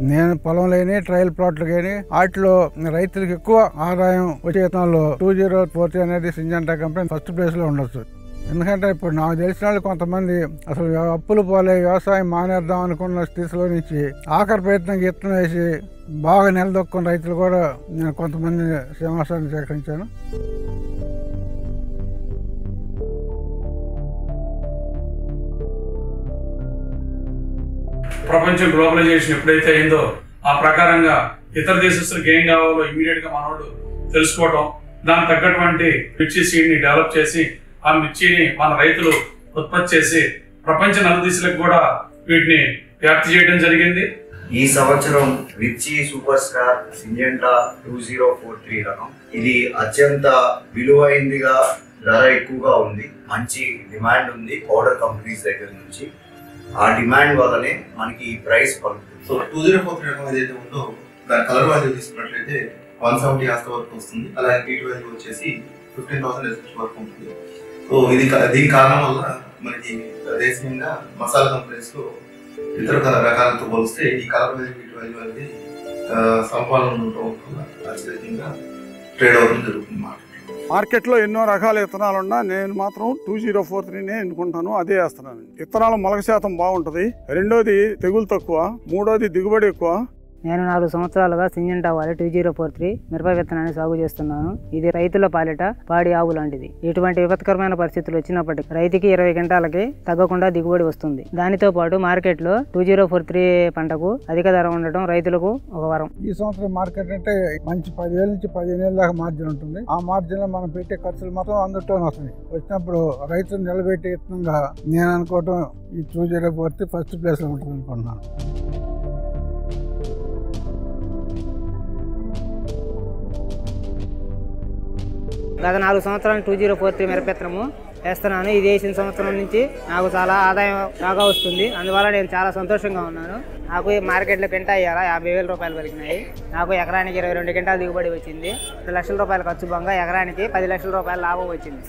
నేను పొలం లేని ట్రయల్ ప్లాట్లు కానీ వాటిలో రైతులకు ఎక్కువ ఆదాయం వచ్చే విత్తనాల్లో 2043 అనేది సింజెంటా కంపెనీ ఫస్ట్ ప్లేస్ లో ఉండొచ్చు. ఎందుకంటే ఇప్పుడు నాకు తెలిసిన వాళ్ళు కొంతమంది అసలు అప్పులు పోలే వ్యవసాయం మానేద్దాం అనుకున్న స్థితిలో నుంచి ఆఖరి ప్రయత్నంగా విత్తనం వేసి బాగా నిలదొక్కున్న రైతులు కూడా నేను కొంతమంది సమాచారం సేకరించాను. ప్రపంచం గ్లోబలైజేషన్ ఎప్పుడైతే అయిందో ఆ ప్రకారంగా ఇతర దేశస్తులకు ఏం కావాలో ఇమీడియట్ గా మనోడు తెలుసుకోవడం, దానికి తగ్గటువంటి మిర్చి సీడ్ ని డెవలప్ చేసి ఆ మిర్చిని మన రైతులు ఉత్పత్తి చేసి ప్రపంచ నలుదిశలకు కూడా వీటిని వ్యాప్తి చేయడం జరిగింది. ఈ సంవత్సరం మిర్చి సూపర్ స్టార్ సింజెంటా 2043 రకం ఇది అత్యంత విలువైందిగా, ధర ఎక్కువగా ఉంది, మంచి డిమాండ్ ఉంది పౌడర్ కంపెనీస్ దగ్గర నుంచి. ఆ డిమాండ్ వల్లనే మనకి ఈ ప్రైస్ పలుకుతుంది. సో 2043 రకం ఏదైతే ఉందో దాని కలర్ వాల్యూ తీసుకున్నట్లయితే 170 ఆస్త వరకు వస్తుంది. అలాగే పీట్ వాల్యూ వచ్చేసి 15,000 ఎస్ఎస్ వరకు ఉంటుంది. సో దీని కారణం వల్ల మనకి దేశీయంగా మసాలా కంపెనీస్ లో ఇతర రకాలతో పోలిస్తే ఈ కలర్ వాల్యూ పీట్ వాల్యూ అనేది సంపాదన ఉండటం వల్ల అత్యధికంగా ట్రేడ్ అవుతుంది జరుగుతుంది. మార్కెట్లో ఎన్నో రకాల విత్తనాలు ఉన్నా నేను మాత్రం 2043నే ఎన్నుకుంటాను, అదే వేస్తున్నాను. విత్తనాలు మొలక శాతం బాగుంటుంది, రెండోది తెగులు తక్కువ, మూడోది దిగుబడి ఎక్కువ. నేను 4 సంవత్సరాలుగా సింజెంటా వారి 2043 మిరప విత్తనాన్ని సాగు చేస్తున్నాను. ఇది రైతుల పాలిట పాడి ఆవు లాంటిది. ఇటువంటి విపత్కరమైన పరిస్థితులు వచ్చినప్పటికీ రైతుకి 20 గంటలకి తగ్గకుండా దిగుబడి వస్తుంది. దానితో పాటు మార్కెట్లో 2043 పంటకు అధిక ధర ఉండటం రైతులకు ఒక వరం. ఈ సంవత్సరం మార్కెట్ అంటే మంచి 10,000 నుంచి 15,000 దాకా మార్జిన్ ఉంటుంది. ఆ మార్జిన్ లో మనం పెట్టే ఖర్చులు మొత్తం అందులోనే వస్తుంది. వచ్చినప్పుడు రైతులు నిలబెట్టే విత్తనంగా నేను అనుకోవటం ఈ 2043 ఫస్ట్ ప్లేస్ లో ఉంటుంది అనుకుంటున్నాను. గత 4 సంవత్సరాలు 2043 మిరప విత్తనము వేస్తున్నాను. ఇది వేసిన సంవత్సరం నుంచి నాకు చాలా ఆదాయం బాగా వస్తుంది. అందువల్ల నేను చాలా సంతోషంగా ఉన్నాను. నాకు మార్కెట్లో కింటా అయ్యారా 50,000 రూపాయలు పలికినాయి. నాకు ఎకరానికి 22 గంటల దిగుబడి వచ్చింది. 2 లక్షల రూపాయలు ఖర్చు బంగా ఎకరానికి 10 లక్షల రూపాయల లాభం వచ్చింది.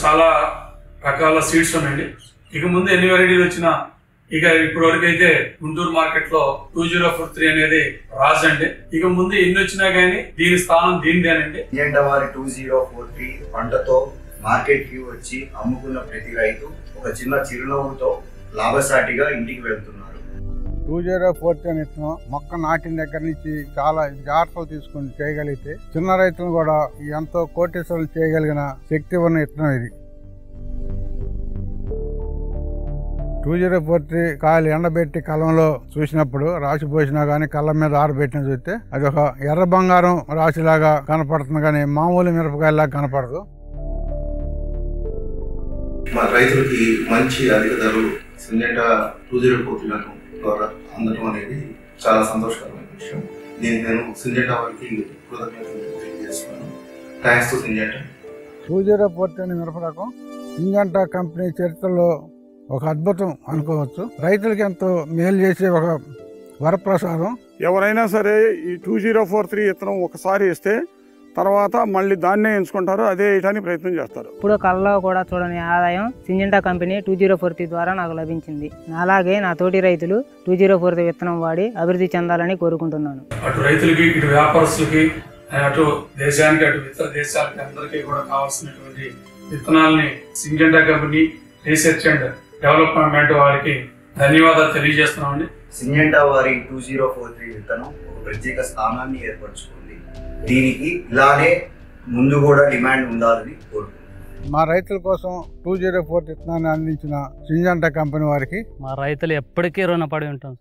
చాలా రకాల సీడ్స్ ఉన్నాయండి. ఇక ముందు ఎన్ని వెరైటీలు వచ్చినా ఇక ఇప్పటి వరకు అయితే గుంటూరు మార్కెట్ లో 2043 అనేది రాజు అండి. ఇక ముందు ఎన్ని వచ్చినా గానీ దీని స్థానం దీనిదేనండి. సింజెంటా వారి 2043 పంటతో మార్కెట్ కి వచ్చి అమ్ముకున్న ప్రతి రైతు ఒక చిన్న చిరునవ్వుతో లాభసాటిగా ఇంటికి వెళ్తున్నారు. 2043 విత్తనం మొక్క నాటిన దగ్గర నుంచి చాలా జాగ్రత్తలు తీసుకుని చేయగలిగితే చిన్న రైతులను కూడా ఎంతో కోటీశ్వరులు చేయగలిగిన శక్తి ఉన్న విత్తనం ఇది. 2043 కాయలు ఎండబెట్టి కలంలో చూసినప్పుడు రాసి పోసినా గానీ కళ్ళ మీద ఆరబెట్టిన చూస్తే అది ఒక ఎర్ర బంగారం రాశిలాగా కనపడుతుంది, కానీ మామూలు మిరపకాయలాగా కనపడదు. మా రైతులకి మంచి అధిక ధరలు సింజెంటా 2043 ద్వారా అందడం అనేది చాలా సంతోషకరమైన విషయం. దీనికి నేను సింజెంటా వారికి కృతజ్ఞతలు తెలియజేస్తున్నాను. Thanks to Syngenta. 2043 మిరప రకం సింజెంటా కంపెనీ చరిత్రలో ఒక అద్భుతం అనుకోవచ్చు. రైతులకి ఎంతో మేలు చేసే ఒక వరప్రసాదం. ఎవరైనా సరే ఈ 2043 విత్తనం ఒకసారి ఇస్తే తర్వాత మళ్ళీ దాన్నే ఎంచుకుంటారు, అదే వేయడానికి ప్రయత్నం చేస్తారు. ఇప్పుడు కళ్ళలో కూడా చూడని ఆదాయం సింజెంటా కంపెనీ 2043 ద్వారా నాకు లభించింది. అలాగే నా తోటి రైతులు 2043 విత్తనం వాడి అభివృద్ధి చెందాలని కోరుకుంటున్నాను. అటు రైతులకి, ఇటు వ్యాపారస్తులకి, అటు దేశానికి, అటు ఇతర దేశాలకి అందరికీ కూడా కావాల్సినటువంటి విత్తనాలని Syngenta company research and development వారికి ధన్యవాదాలు తెలియజేస్తున్నామండి. సింజెంటా వారి 2043 విత్తనం ఒక ప్రత్యేక స్థానాన్ని ఏర్పరచుకుంది. దీనికి ఇలానే ముందు కూడా డిమాండ్ ఉండాలని కోరుకుంటున్నాం. మా రైతుల కోసం 2043 విత్తనాన్ని అందించిన సింజెంటా కంపెనీ వారికి మా రైతులు ఎప్పటికీ రుణపడి ఉంటాం.